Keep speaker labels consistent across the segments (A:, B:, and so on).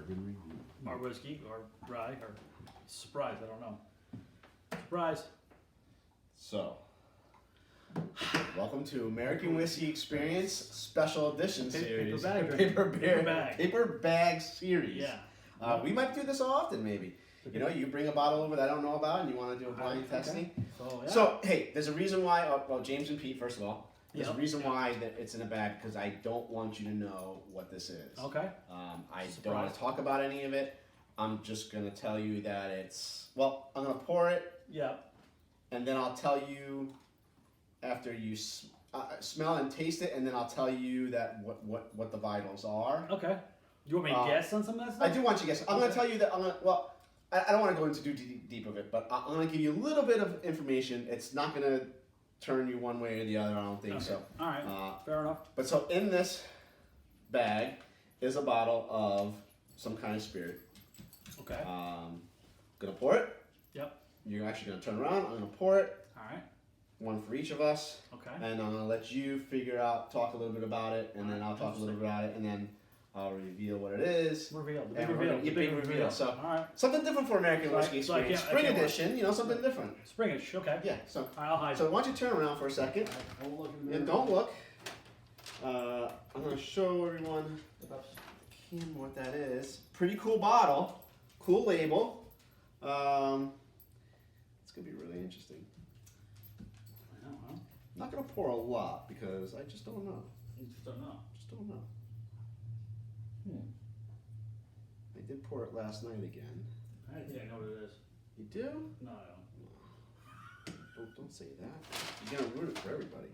A: bourbon
B: or whiskey, or rye, or surprise, I don't know. Surprise.
A: So, welcome to American Whiskey Experience Special Edition Series. Paper bag series.
B: Yeah.
A: We might do this often, maybe. Okay. You know, you bring a bottle over that I don't know about and you want to do a blind testing. So, hey, there's a reason why, well, James and Pete, first of all, there's a reason why that it's in a bag, because I don't want you to know what this is.
B: Okay.
A: I don't want to talk about any of it. I'm just going to tell you that it's, well, I'm going to pour it.
B: Yeah.
A: And then I'll tell you after you smell and taste it, and then I'll tell you that what the vitals are.
B: Okay. Do you want me to guess on some of that stuff?
A: I do want you to guess. I'm going to tell you that well, I don't want to go into too deep of it, but I'm going to give you a little bit of information. It's not going to turn you one way or the other, I don't think so.
B: All right, fair enough.
A: But so in this bag is a bottle of some kind of spirit.
B: Okay.
A: Gonna pour it.
B: Yep.
A: You're actually gonna turn around. I'm gonna pour it.
B: All right.
A: One for each of us.
B: Okay.
A: And I'm gonna let you talk a little bit about it, and then I'll talk a little bit about it, and then I'll reveal what it is.
B: Reveal.
A: Big reveal. So
B: all right.
A: something different for American Whiskey Experience. Spring edition, you know, something different.
B: Springish, okay.
A: Yeah. So
B: I'll hide.
A: So why don't you turn around for a second? And don't look. I'm gonna show everyone what that is. Pretty cool bottle, cool label. It's gonna be really interesting.
B: I know, huh?
A: I'm not gonna pour a lot because I just don't know.
B: You just don't know.
A: Just don't know. I did pour it last night again.
B: I think I know what it is.
A: You do?
B: No, I don't.
A: Don't say that. You're gonna ruin it for everybody.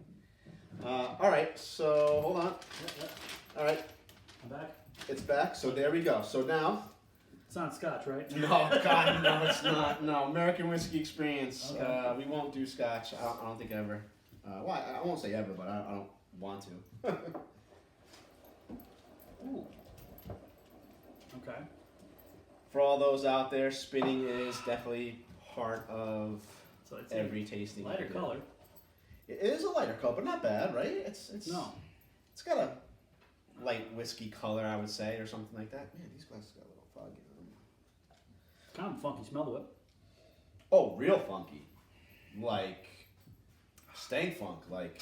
A: All right, so hold on.
B: Yep.
A: All right.
B: I'm back.
A: It's back. So there we go. So now.
B: It's not Scotch, right?
A: No, God, no, it's not. No, American Whiskey Experience.
B: Okay.
A: We won't do Scotch. I don't think ever. Well, I won't say ever, but I don't want to.
B: Ooh. Okay.
A: For all those out there, spinning is definitely part of every tasting.
B: Lighter color.
A: It is a lighter color, but not bad, right? It's
B: no.
A: It's got a light whiskey color, I would say, or something like that. Man, these glasses got a little foggy on them.
B: Kind of funky smell to it.
A: Oh, real funky, like stank funk, like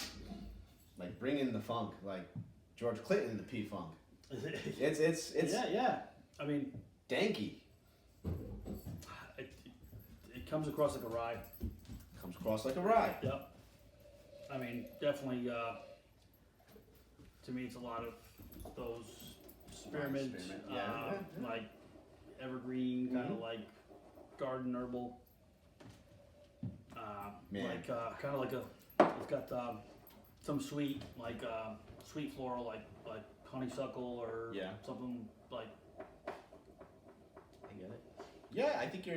A: bring in the funk, like George Clinton in the P funk. It's
B: yeah. I mean,
A: danky.
B: It comes across like a rye.
A: Comes across like a rye.
B: Yep. I mean, definitely. To me, it's a lot of those spearmint, like evergreen, kind of like garden herbal. Like kind of like it's got some sweet, like sweet floral, like honeysuckle or something like. I get it.
A: Yeah, I think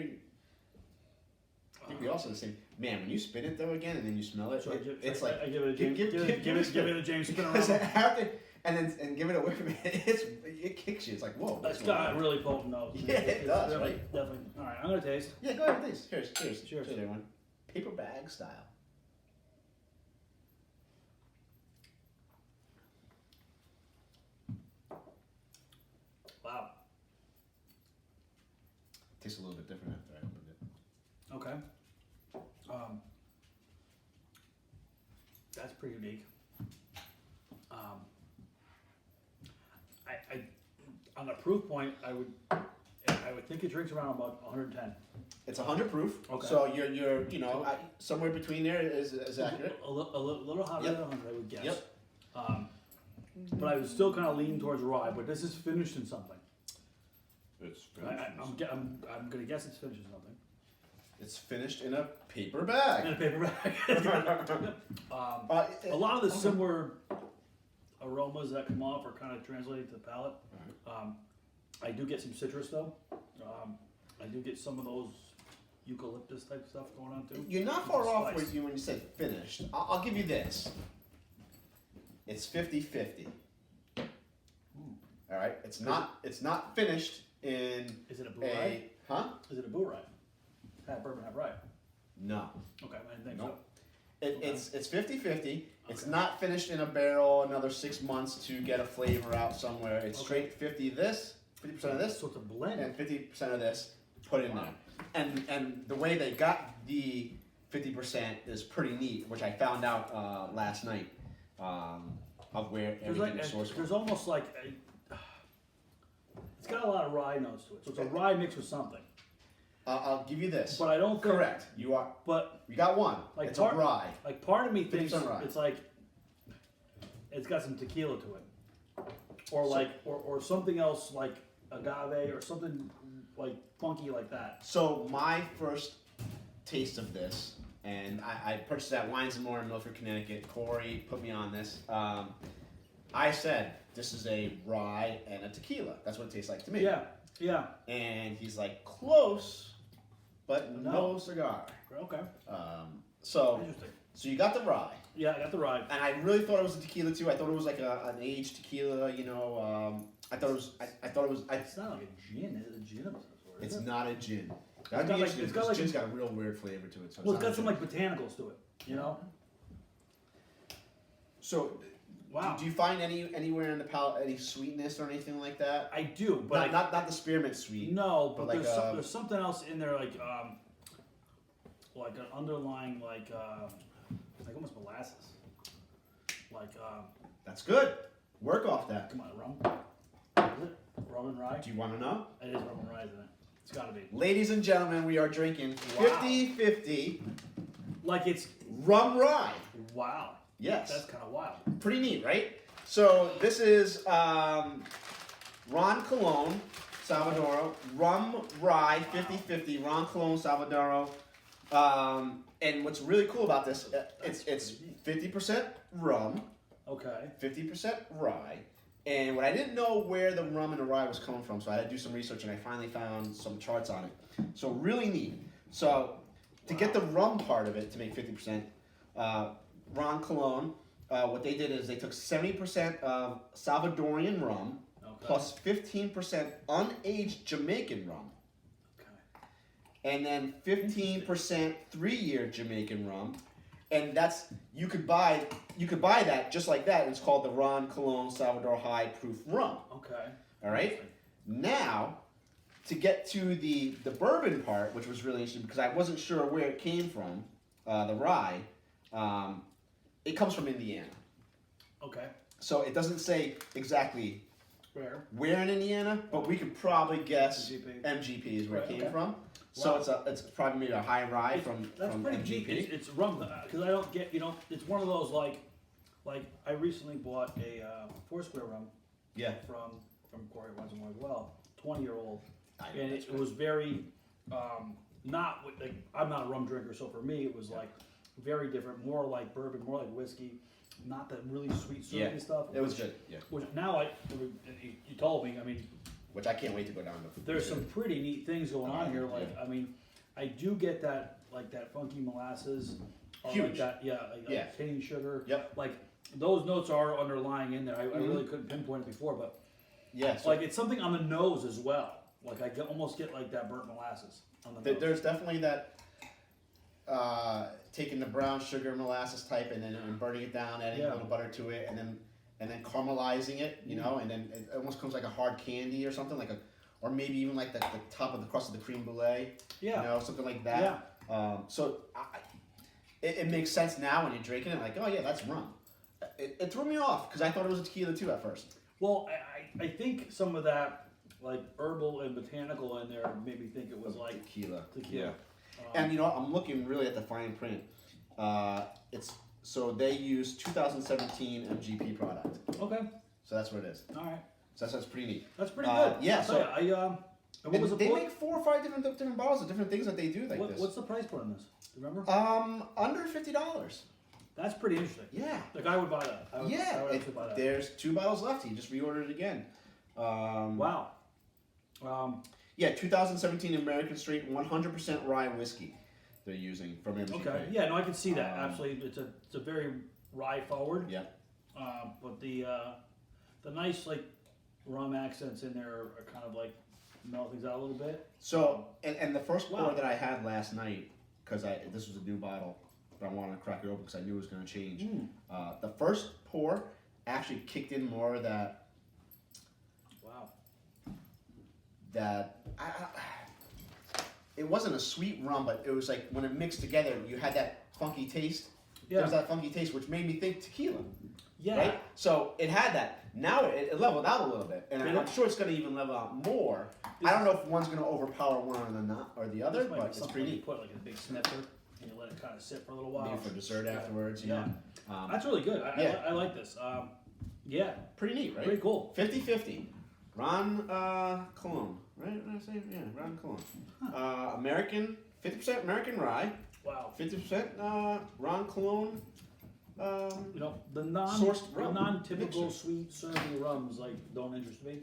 A: we're also the same. Man, when you spin it though again and then you smell it, it's like
B: I give it a James. Give it a James spin around.
A: and give it away from it. It kicks you. It's like whoa.
B: It's got a really potent nose.
A: Yeah, it does.
B: Definitely,
A: right?
B: Definitely. All right, I'm gonna taste.
A: Yeah, go ahead, please. Cheers.
B: Cheers,
A: everyone. Paper bag style.
B: Wow.
A: Tastes a little bit different after I opened it.
B: Okay. That's pretty unique. I on a proof point, I would think it drinks around about 110.
A: It's 100 proof.
B: Okay.
A: So you're somewhere between there is accurate.
B: A little hotter than 100, I would guess.
A: Yep.
B: But I would still kind of lean towards rye. But this is finished in something.
A: It's finished.
B: I'm gonna guess it's finished in something.
A: It's finished in a paper bag.
B: In a paper bag. A lot of the similar aromas that come off are kind of translated to the palate. I do get some citrus though. I do get some of those eucalyptus type stuff going on too.
A: You're not far off when you say finished. I'll give you this. It's 50-50. All right. It's not finished in.
B: Is it a blue rye?
A: Huh?
B: Is it a blue rye? Half bourbon, half rye.
A: No.
B: Okay, I didn't think
A: nope.
B: so.
A: It's 50-50. It's not finished in a barrel another 6 months to get a flavor out somewhere. It's straight 50 this, 50% of this,
B: So it's a blend.
A: and 50% of this, put in there. And the way they got the 50% is pretty neat, which I found out last night of where everything is sourced from.
B: There's almost like it's got a lot of rye notes to it. So it's a rye mixed with something.
A: I'll give you this.
B: But I don't think,
A: Correct. You are.
B: But
A: You got one.
B: like
A: It's a rye.
B: Like part of me thinks
A: 50% rye.
B: it's like it's got some tequila to it, or like or something else like agave or something like funky like that.
A: So my first taste of this, and I purchased at Wines and More in Milford, Connecticut. Corey put me on this. I said this is a rye and a tequila. That's what it tastes like to me.
B: Yeah, yeah.
A: And he's like, close, but no cigar.
B: Okay.
A: So
B: Interesting.
A: you got the rye.
B: Yeah, I got the rye.
A: And I really thought it was a tequila too. I thought it was like an aged tequila. You know, I thought it was. I thought it was.
B: It's not like a gin. Is it a gin of some sort?
A: It's not a gin. That'd
B: got
A: be
B: like-
A: interesting
B: it's got
A: because
B: like
A: gin's got a real weird flavor to it. So
B: Well, it's
A: not
B: got
A: a
B: some
A: gin.
B: like botanicals to it. You know.
A: So,
B: Wow.
A: do you find anywhere in the palate any sweetness or anything like that?
B: I do, but
A: Not the spearmint sweet.
B: no, but
A: like,
B: there's something else in there like an underlying like almost molasses. Like
A: That's good. Work off that.
B: come on, rum. Is it rum and rye?
A: Do you want to know?
B: It is rum and rye, isn't it? It's got to be.
A: Ladies and gentlemen, we are drinking
B: Wow.
A: 50-50
B: Like it's
A: rum rye.
B: wow.
A: Yes.
B: That's kind of wild.
A: Pretty neat, right? So this is Ron Colón Salvadoro Rum Rye 50-50 Ron Colón Salvadoro. And what's really cool about this, it's 50% rum,
B: Okay.
A: 50% rye. And what I didn't know where the rum and the rye was coming from, so I had to do some research and I finally found some charts on it. So really neat. So to get the rum part of it to make 50%, Ron Colón, what they did is they took 70% of Salvadorian rum plus 15% unaged Jamaican rum. And then 15% 3-year Jamaican rum, and that's you could buy that just like that. It's called the Ron Colón Salvador High Proof Rum.
B: Okay.
A: All right. Now, to get to the bourbon part, which was really interesting because I wasn't sure where it came from, the rye. It comes from Indiana.
B: Okay.
A: So it doesn't say exactly
B: Where
A: in Indiana, but we could probably guess
B: MGP.
A: MGP is where it
B: Right,
A: came
B: okay.
A: from. So
B: Wow.
A: it's probably maybe a high rye from
B: pretty
A: MGP.
B: neat. It's rum because I don't get it's one of those like I recently bought a Foursquare rum.
A: Yeah.
B: From Corey Wines and More as well, 20-year-old,
A: I know,
B: and
A: that's
B: it was very not like I'm not a rum drinker, so for me it was like very different, more like bourbon, more like whiskey, not that really sweet syrupy stuff.
A: It was good. Yeah.
B: Which now you told me, I mean,
A: Which I can't wait to go down to.
B: there's some pretty neat things going on here. Like
A: Yeah.
B: I mean, I do get that like that funky molasses, or
A: Huge.
B: like that like cane sugar.
A: Yep.
B: Like those notes are underlying in there. I really couldn't pinpoint it before, but
A: Yeah. So
B: like it's something on the nose as well. Like I almost get like that burnt molasses on the nose.
A: there's definitely that. Taking the brown sugar molasses type and then burning it down, adding a little butter to it, and then caramelizing it, you know, and then it almost comes like a hard candy or something or maybe even like the top of the crust of the creme brulee, you know, something like that.
B: Yeah.
A: So it makes sense now when you're drinking it, like, oh yeah, that's rum. It threw me off because I thought it was a tequila too at first.
B: Well, I think some of that like herbal and botanical in there made me think it was like
A: tequila.
B: tequila.
A: And you know, I'm looking really at the fine print. So they use 2017 MGP product.
B: Okay.
A: So that's what it is.
B: All right.
A: So that's pretty neat.
B: That's pretty good.
A: Yeah.
B: I'll
A: So
B: tell you, and what was the
A: they
B: point?
A: make 4 or 5 different bottles of different things that they do like this.
B: What's the price point on this? Do you remember?
A: Under $50.
B: That's pretty interesting.
A: Yeah.
B: Like I would buy that. I would actually buy that.
A: There's 2 bottles left. You just reorder it again.
B: Wow.
A: Yeah, 2017 American Straight 100% rye whiskey they're using from MGP.
B: Okay. Yeah. No, I can see that. Absolutely. It's a very rye forward.
A: Yeah.
B: But the nice like rum accents in there are kind of like mellow things out a little bit.
A: So and the first pour that I had last night, because this was a new bottle, but I wanted to crack it open because I knew it was going to change. The first pour actually kicked in more of that.
B: Wow.
A: that it wasn't a sweet rum, but it was like when it mixed together, you had that funky taste.
B: Yeah.
A: There was that funky taste, which made me think tequila.
B: Yeah.
A: Right? So it had that. Now it leveled out a little bit, and I'm sure it's going to even level out more. I don't know if one's going to overpower one or the other, but it's pretty neat.
B: Put like a big sniffer and you let it kind of sit for a little while.
A: Maybe for dessert afterwards, you know.
B: That's really good. I like this. Yeah.
A: Pretty neat, right?
B: Pretty cool.
A: 50-50. Ron Colón, right? What did I say? Yeah, Ron Colón. American, 50% American rye.
B: Wow.
A: 50% Ron Colón.
B: You know, the
A: sourced rum
B: non-typical
A: mixture.
B: sweet syrupy rums like don't interest me.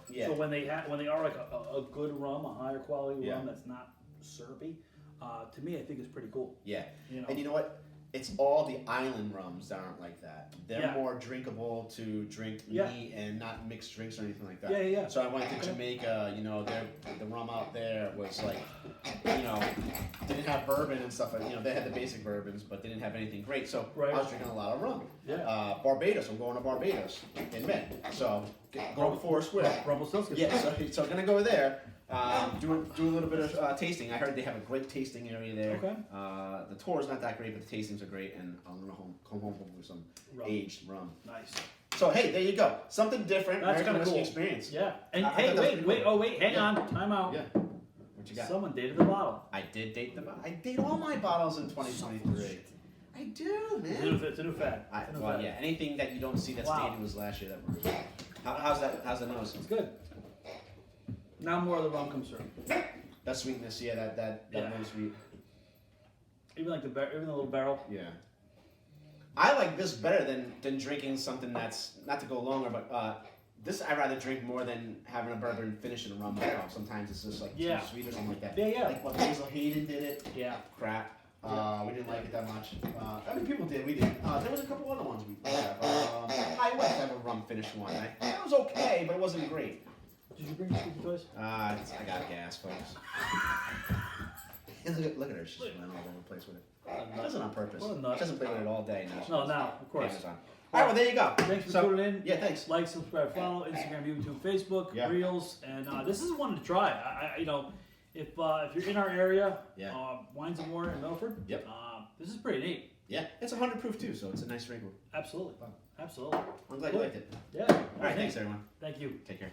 A: Yeah.
B: So when they are like a good rum, a higher quality
A: Yeah.
B: rum that's not syrupy, to me I think it's pretty cool.
A: Yeah.
B: You know?
A: And you know what? It's all the island rums that aren't like that. They're
B: Yeah.
A: more drinkable to drink
B: Yeah.
A: neat and not mixed drinks or anything like that.
B: Yeah.
A: So I went to Jamaica, you know, the rum out there was like, you know, didn't have bourbon and stuff. You know, they had the basic bourbons, but they didn't have anything great. So
B: Right.
A: I was drinking a lot of rum.
B: Yeah.
A: Barbados, I'm going to Barbados in May. So going for Square.
B: Rumpelstiltskin.
A: Yeah, so I'm gonna go there. Do a little bit of tasting. I heard they have a great tasting area there.
B: Okay.
A: The tour's not that great, but the tastings are great, and I'm gonna come home with some aged rum.
B: Nice.
A: So hey, there you go. Something different.
B: That's
A: American
B: kinda
A: whiskey
B: cool.
A: experience.
B: Yeah. And
A: I
B: hey,
A: thought that was
B: wait,
A: pretty cool.
B: hang
A: Yeah.
B: on, time out.
A: Yeah. What you got?
B: Someone dated the bottle.
A: I did date I date all my bottles in 2023. I do, man.
B: It's a new fad.
A: Well, yeah. Anything that you don't see that's dated was last year. That works. How's that? How's the nose?
B: It's good. Now more of the rum comes through.
A: That sweetness, yeah. That nose sweet.
B: Even like even the little barrel.
A: Yeah. I like this better than drinking something that's not to go longer, but this I'd rather drink more than having a bourbon finish in a rum. Sometimes it's just like too sweet or something like that.
B: Yeah.
A: Like what Hazel Hayden did it.
B: Yeah.
A: Crap. We didn't like it that much. I mean, people did. We did. There was a couple other ones we have. High West have a rum finished one. It was okay, but it wasn't great.
B: Did you bring the spooky toys?
A: I got gas, folks. Look at her. She's running all over the place with it. She does it on purpose.
B: What a nut.
A: She doesn't play with it all day.
B: No, now, of course.
A: Amazon. All right, well, there you go.
B: Thanks for tuning in.
A: Yeah, thanks.
B: Like, subscribe, follow, Instagram, YouTube, Facebook, Reels, and this is one to try. You know, if you're in our area, Wines and More in Milford, this is pretty neat.
A: Yeah, it's 100 proof too, so it's a nice drink.
B: Absolutely. Absolutely.
A: I'm glad you liked it.
B: Yeah.
A: All right, thanks everyone.
B: Thank you.
A: Take care.